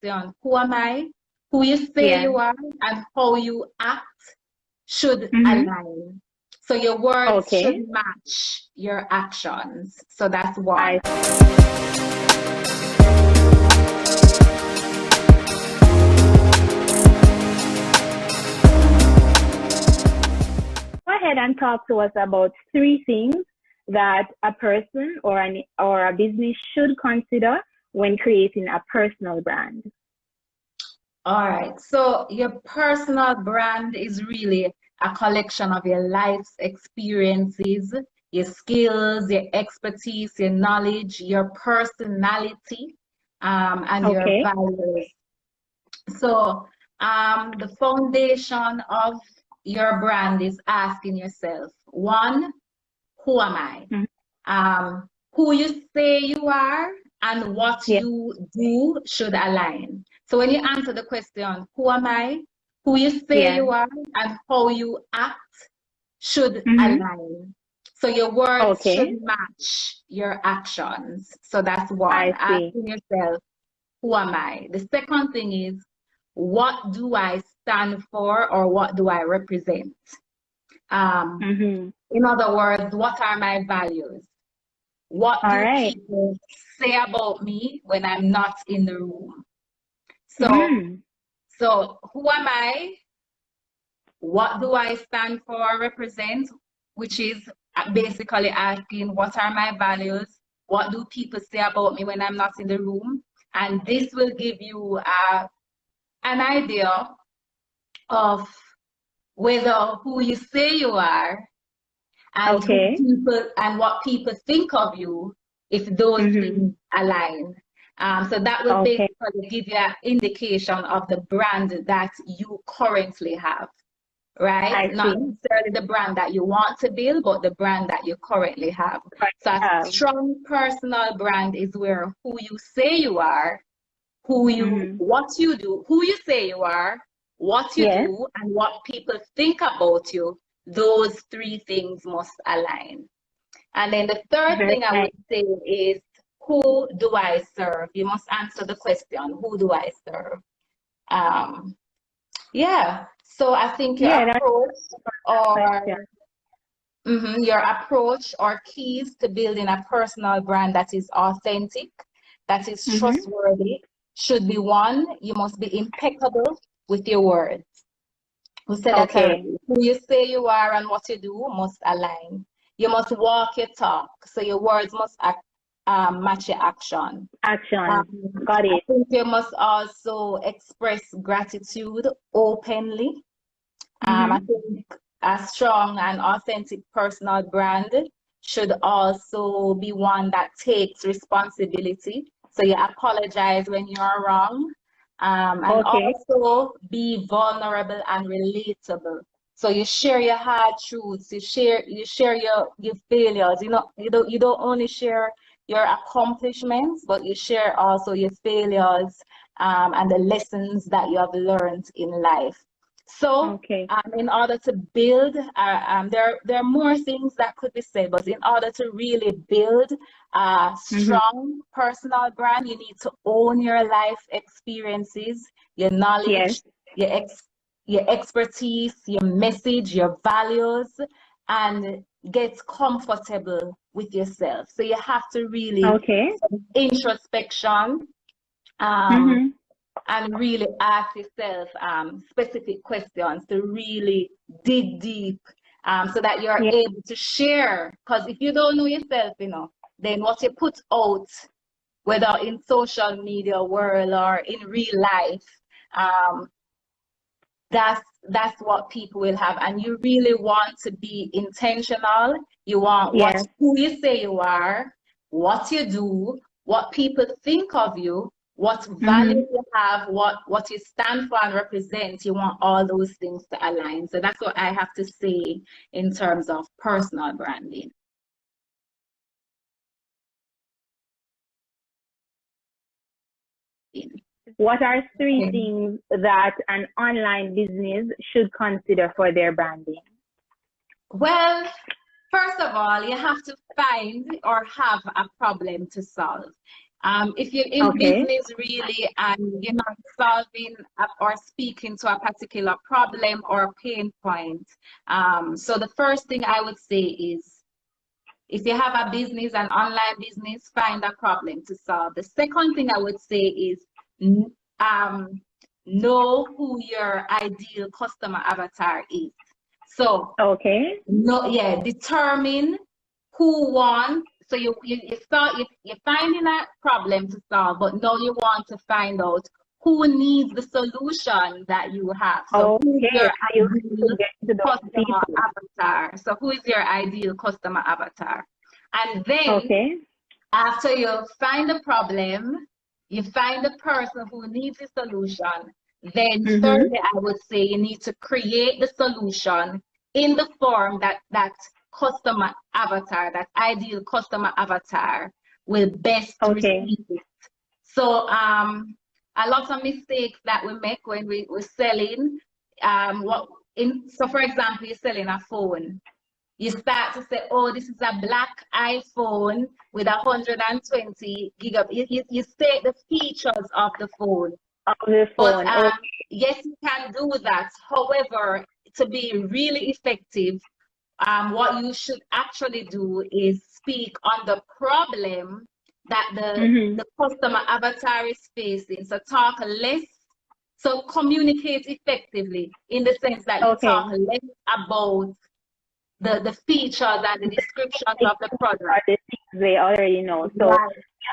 question, who am I? Who you say you are and how you act should align. So your words should match your actions. So that's one. Go ahead and talk to us about 3 things that a person or a business should consider when creating a personal brand. All right. So your personal brand is really a collection of your life's experiences, your skills, your expertise, your knowledge, your personality, and your values. So the foundation of your brand is asking yourself, 1, who am I? Who you say you are and what you do should align. So when you answer the question, who am I? Who you say you are and how you act should align. So your words should match your actions. So that's one. Asking yourself, who am I? The second thing is, what do I stand for or what do I represent? In other words, what are my values? What do people say about me when I'm not in the room? So who am I? What do I stand for or represent? Which is basically asking, what are my values? What do people say about me when I'm not in the room? And this will give you an idea of whether who you say you are and people and what people think of you, if those things align. So that will basically give you an indication of the brand that you currently have, right? Not necessarily the brand that you want to build, but the brand that you currently have. So a strong personal brand is where who you say you are, what you do, who you say you are, what you do, and what people think about you. Those 3 things must align. And then the third thing I would say is, who do I serve? You must answer the question, who do I serve? So I think your approach or keys to building a personal brand that is authentic, that is trustworthy, should be 1, you must be impeccable with your words. We said that who you say you are and what you do must align. You must walk your talk, so your words must match your action. Got it. I think you must also express gratitude openly. I think a strong and authentic personal brand should also be one that takes responsibility. So you apologize when you're wrong. And also be vulnerable and relatable. So you share your hard truths, you share your failures. You don't only share your accomplishments, but you share also your failures and the lessons that you have learned in life. So in order to build, there are more things that could be said, but in order to really build a strong personal brand, you need to own your life experiences, your knowledge, your expertise, your message, your values, and get comfortable with yourself. So you have to really introspection and really ask yourself specific questions to really dig deep so that you're able to share. Because if you don't know yourself, then what you put out, whether in social media world or in real life, that's what people will have. And you really want to be intentional. You want who you say you are, what you do, what people think of you, what values you have, what you stand for and represent. You want all those things to align. So that's what I have to say in terms of personal branding. What are 3 things that an online business should consider for their branding? Well, first of all, you have to find or have a problem to solve. If you're in business really and you're not solving or speaking to a particular problem or pain point, so the first thing I would say is, if you have a business, an online business, find a problem to solve. The second thing I would say is know who your ideal customer avatar is. So determine who wants. So you're finding a problem to solve, but now you want to find out who needs the solution that you have. So who is your ideal customer avatar? So who is your ideal customer avatar? And then after you find the problem, you find the person who needs the solution, then thirdly, I would say you need to create the solution in the form that customer avatar, that ideal customer avatar will best receive it. So a lot of mistakes that we make when we're selling, so for example, you're selling a phone. You start to say, oh, this is a black iPhone with 120 gigabytes. You state the features of the phone. But yes, you can do that. However, to be really effective, what you should actually do is speak on the problem that the customer avatar is facing. So talk less, so communicate effectively in the sense that you talk less about the features and the descriptions of the product. The things they already know. So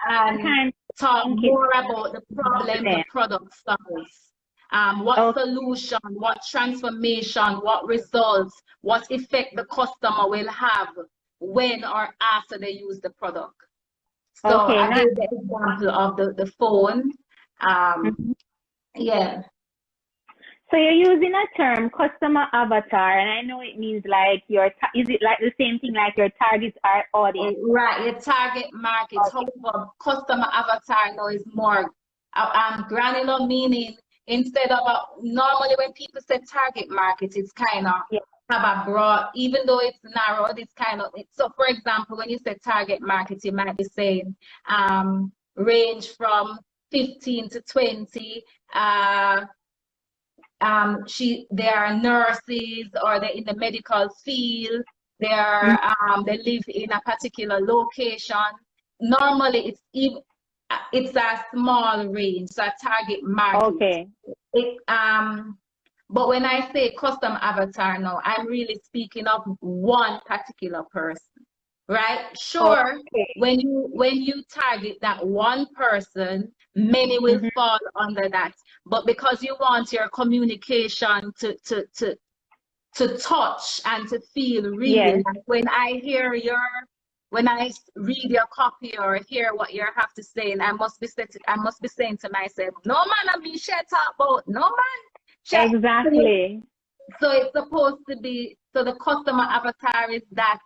and talk more about the problem the product solves. What solution, what transformation, what results, what effect the customer will have when or after they use the product. So I gave the example of the phone. So you're using a term, customer avatar, and I know it means like is it like the same thing like your target audience? Right, your target market. However, customer avatar now is more granular, meaning instead of normally when people say target market, it's kind of have a broad, even though it's narrowed, it's kind of, so for example, when you say target market, you might be saying range from 15 to 20. They are nurses, or they're in the medical field. They live in a particular location. Normally, it's a small range, so a target market. But when I say custom avatar now, I'm really speaking of one particular person, right? Sure, when you target that one person, many will fall under that. But because you want your communication to touch and to feel real, like when I read your copy or hear what you have to say, and I must be saying to myself, no man, I mean shut up about no man. Exactly. So it's supposed to be, so the customer avatar is that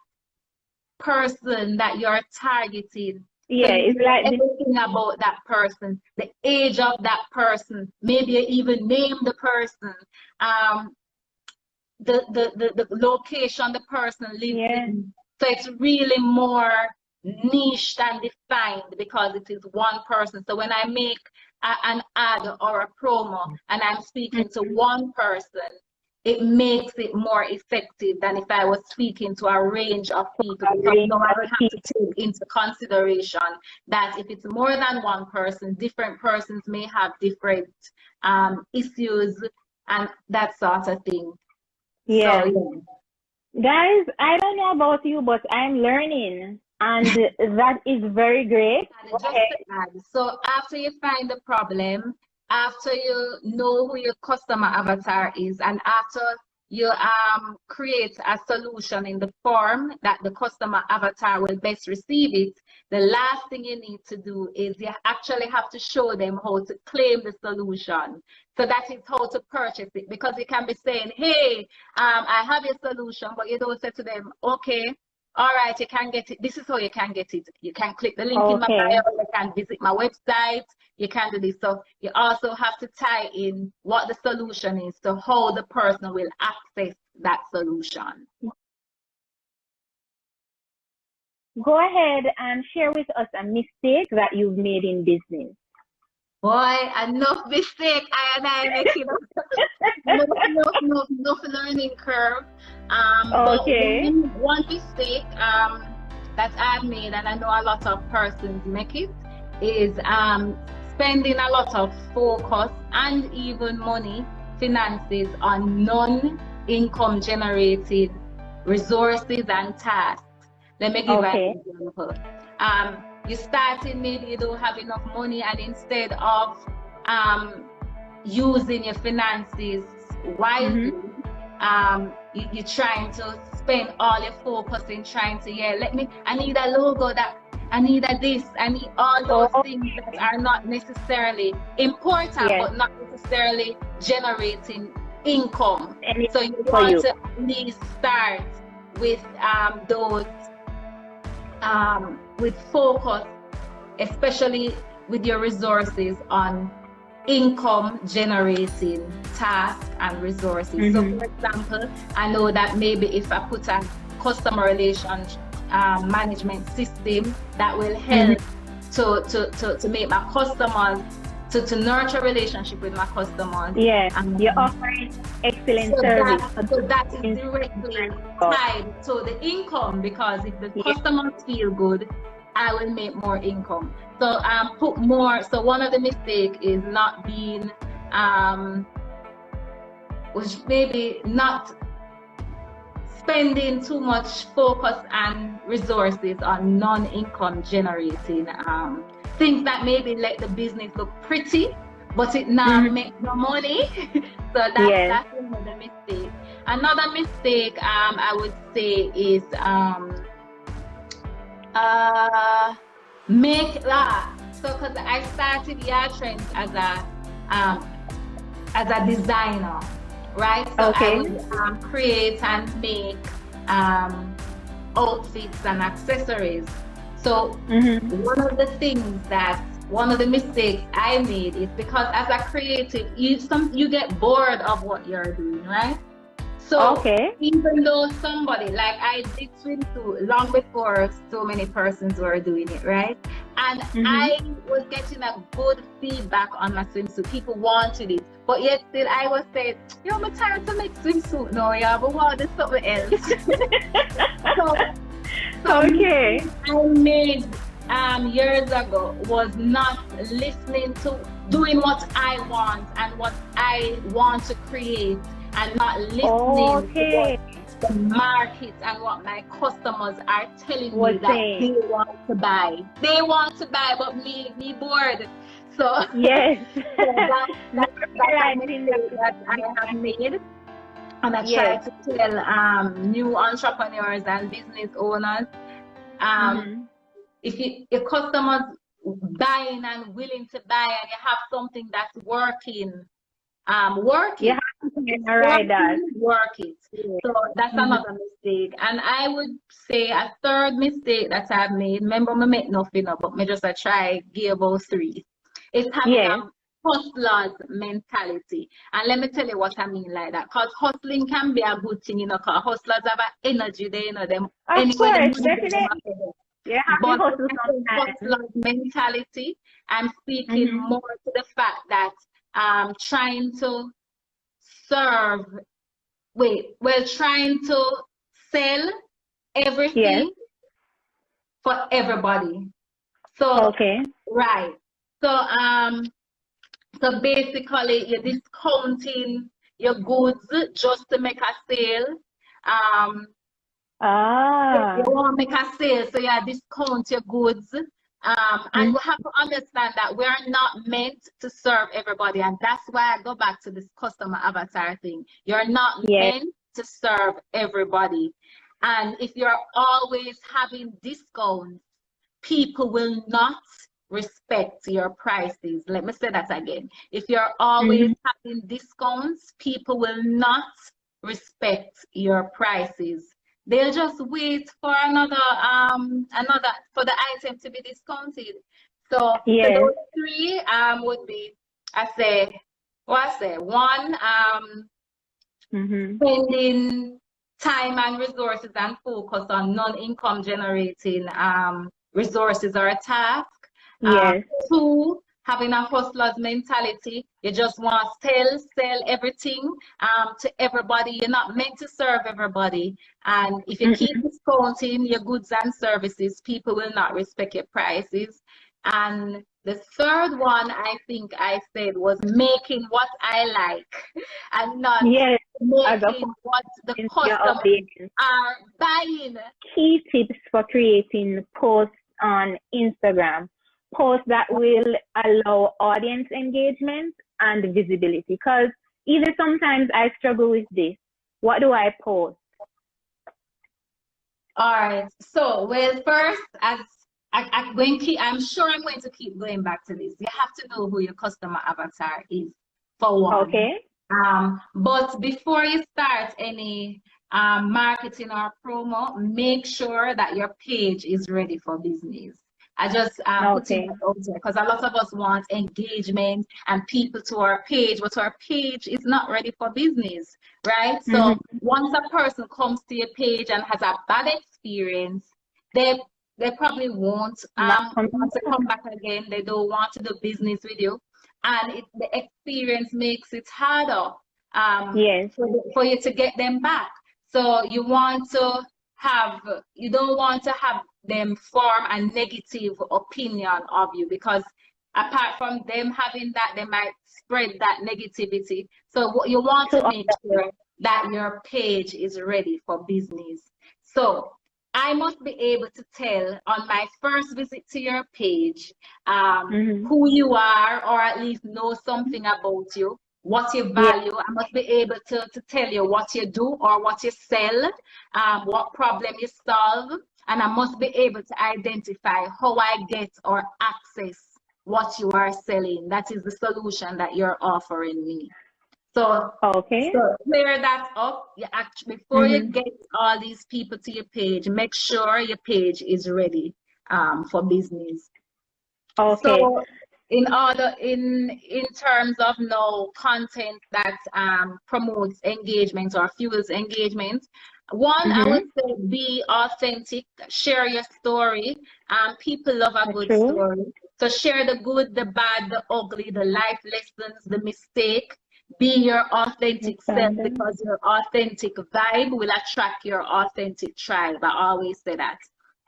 person that you're targeting. Yeah, it's like everything about that person, the age of that person, maybe you even name the person, the location the person lives in. So it's really more niched and defined because it is one person. So when I make an ad or a promo and I'm speaking to one person, it makes it more effective than if I was speaking to a range of people. Because now I have to take into consideration that if it's more than one person, different persons may have different issues and that sort of thing. Yeah. So, guys, I don't know about you, but I'm learning, and that is very great. So after you find the problem, after you know who your customer avatar is, and after you create a solution in the form that the customer avatar will best receive it, the last thing you need to do is you actually have to show them how to claim the solution. So that is how to purchase it, because you can be saying, hey, I have your solution, but you don't say to them, okay, all right, you can get it. This is how you can get it. You can click the link in my bio, you can visit my website, you can do this. So you also have to tie in what the solution is, so how the person will access that solution. go ahead and share with us a mistake that you've made in business. Boy, enough mistake I making enough learning curve. Okay. But one mistake that I've made, and I know a lot of persons make it, is spending a lot of focus and even money, finances on non-income generated resources and tasks. Let me give an example. You starting, maybe you don't have enough money, and instead of using your finances wisely, you're trying to spend all your focus in trying to, I need a logo, that I need a this, I need all those things that are not necessarily important, but not necessarily generating income. So you want to at least start with those with focus, especially with your resources on income generating tasks and resources. So for example, I know that maybe if I put a customer relations management system that will help to make my customers, to nurture relationship with my customers. You're offering excellent service. So that is directly tied to the income, because if the customers feel good, I will make more income. So put more. So one of the mistakes is not being which maybe not spending too much focus and resources on non-income generating things that maybe let the business look pretty, but it not make no money. So that's another mistake. Another mistake I would say is so because I started Yaad Trendz as a designer, right? So I would create and make outfits and accessories. So one of the mistakes I made is because as a creative, you get bored of what you're doing, right? So even though somebody, like I did swimsuit long before so many persons were doing it, right? And I was getting a good feedback on my swimsuit. People wanted it, but yet still I was saying, I'm tired to make swimsuit now, but what is something else? I made years ago was not listening to doing what I want and what I want to create, and not listening to what the market and what my customers are telling me that they want to buy. They want to buy, but me bored. So that's that I have made. And I try to tell new entrepreneurs and business owners, if your customers buying and willing to buy, and you have something that's working, work it. So that's another mistake. And I would say a third mistake that I've made, remember I make nothing up, but me just try give about 3, is having a hustler's mentality. And let me tell you what I mean like that, because hustling can be a good thing, because hustlers have an energy, them. But hustler's mentality, I'm speaking more to the fact that trying to trying to sell everything for everybody. So so basically you're discounting your goods just to make a sale. You want to make a sale, so you discount your goods. And we have to understand that we are not meant to serve everybody, and that's why I go back to this customer avatar thing. You're not meant to serve everybody, and if you're always having discounts, people will not respect your prices. Let me say that again. If you're always having discounts, people will not respect your prices. They'll just wait for another for the item to be discounted. So those 3 would be, one, spending time and resources and focus on non-income generating resources or a task. Yes. 2, having a hustler's mentality. You just want to sell everything to everybody. You're not meant to serve everybody. And if you keep discounting your goods and services, people will not respect your prices. And the third one, I think I said, was making what I like and not making what the customers are buying. Key tips for creating posts on Instagram. Posts that will allow audience engagement and visibility. Because even sometimes I struggle with this. What do I post? All right. So, well, first, as I'm sure I'm going to keep going back to this. You have to know who your customer avatar is, for one. Okay. But before you start any marketing or promo, make sure that your page is ready for business. I just put it out there because a lot of us want engagement and people to our page, but our page is not ready for business, right? So once a person comes to your page and has a bad experience, they probably won't want to come back again. They don't want to do business with you, and the experience makes it harder for you to get them back. So you don't want to have them form a negative opinion of you, because apart from them having that, they might spread that negativity. So you want to make sure that your page is ready for business. So I must be able to tell on my first visit to your page who you are, or at least know something about you, what you value. I must be able to tell you what you do or what you sell, what problem you solve, and I must be able to identify how I get or access what you are selling. That is the solution that you're offering me. So, so clear that up. You actually, before you get all these people to your page, make sure your page is ready for business. So in terms of content that promotes engagement or fuels engagement, one, I would say be authentic, share your story. People love a good story. So share the good, the bad, the ugly, the life lessons, the mistake. Be your authentic self, because your authentic vibe will attract your authentic tribe. I always say that.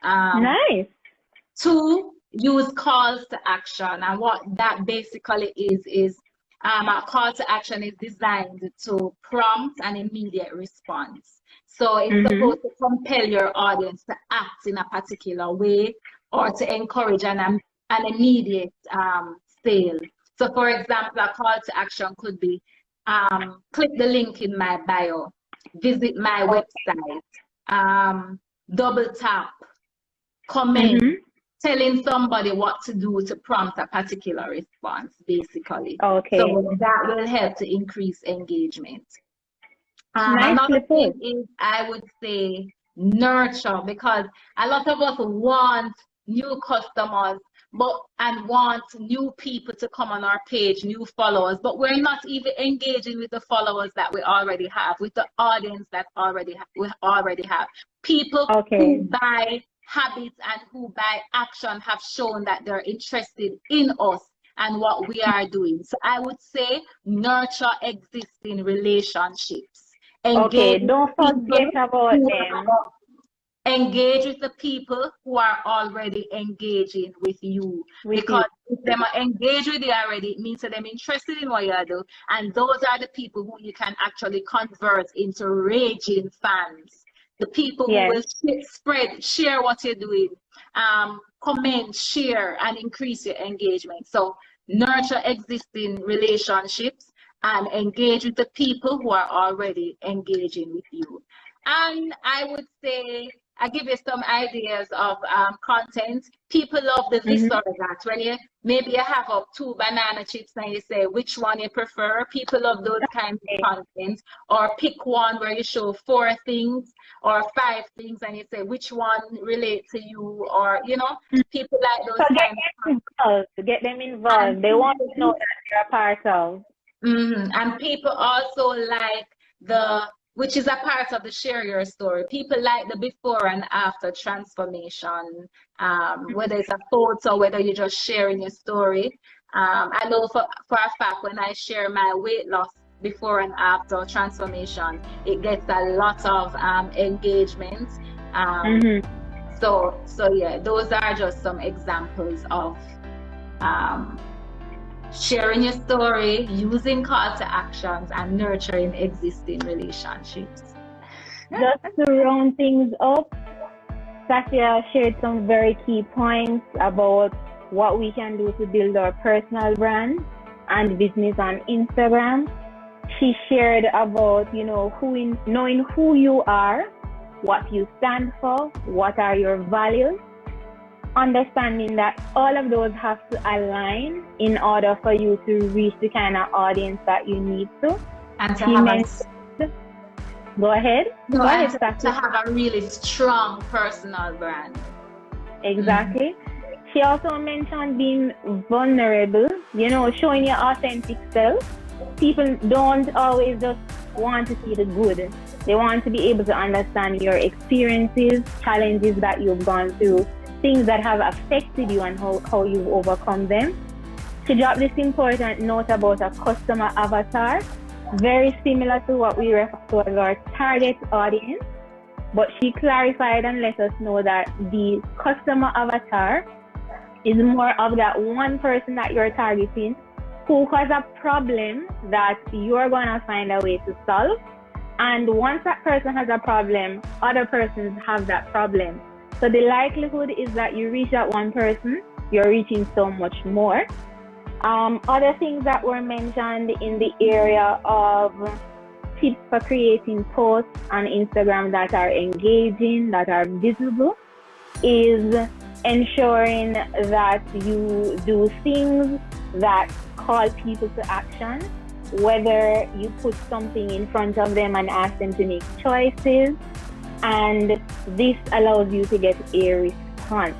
Nice. 2, use calls to action. And what that basically is a call to action is designed to prompt an immediate response. So it's supposed to compel your audience to act in a particular way or to encourage an immediate sale. So for example, a call to action could be click the link in my bio, visit my website, double tap, comment, telling somebody what to do to prompt a particular response, basically. So that will help to increase engagement. Another thing is, I would say, nurture, because a lot of us want new customers and want new people to come on our page, new followers, but we're not even engaging with the followers that we already have, with the audience that we already have. People who buy habits and who buy action have shown that they're interested in us and what we are doing. So I would say nurture existing relationships. Don't forget about them. Engage with the people who are already engaging with you, because if them are engaged with you already, it means that they're interested in what you do, and those are the people who you can actually convert into raging fans. The people who will share what you're doing, comment, share, and increase your engagement. So nurture existing relationships and engage with the people who are already engaging with you. And I would say, I give you some ideas of content. People love the this or that. When maybe you have up 2 banana chips and you say which one you prefer. People love those kinds of content. Or pick one where you show 4 things or 5 things and you say which one relate to you, or people like those kinds of get them involved. They want to know that they're a part of. And people also like the which is a part of the share your story. People like the before and after transformation, whether it's a photo, whether you're just sharing your story. I know for a fact when I share my weight loss before and after transformation, it gets a lot of engagement. So yeah, those are just some examples of sharing your story, using call to actions, and nurturing existing relationships. Just to round things up, Stacia shared some very key points about what we can do to build our personal brand and business on Instagram. She shared about, knowing who you are, what you stand for, what are your values, understanding that all of those have to align in order for you to reach the kind of audience that you need to. And to Go ahead. No, to have a really strong personal brand. Exactly. She also mentioned being vulnerable, showing your authentic self. People don't always just want to see the good. They want to be able to understand your experiences, challenges that you've gone through, things that have affected you and how you've overcome them. She dropped this important note about a customer avatar, very similar to what we refer to as our target audience, but she clarified and let us know that the customer avatar is more of that one person that you're targeting who has a problem that you're going to find a way to solve. And once that person has a problem, other persons have that problem. So the likelihood is that you reach that one person, you're reaching so much more. Other things that were mentioned in the area of tips for creating posts on Instagram that are engaging, that are visible, is ensuring that you do things that call people to action, whether you put something in front of them and ask them to make choices, and this allows you to get a response.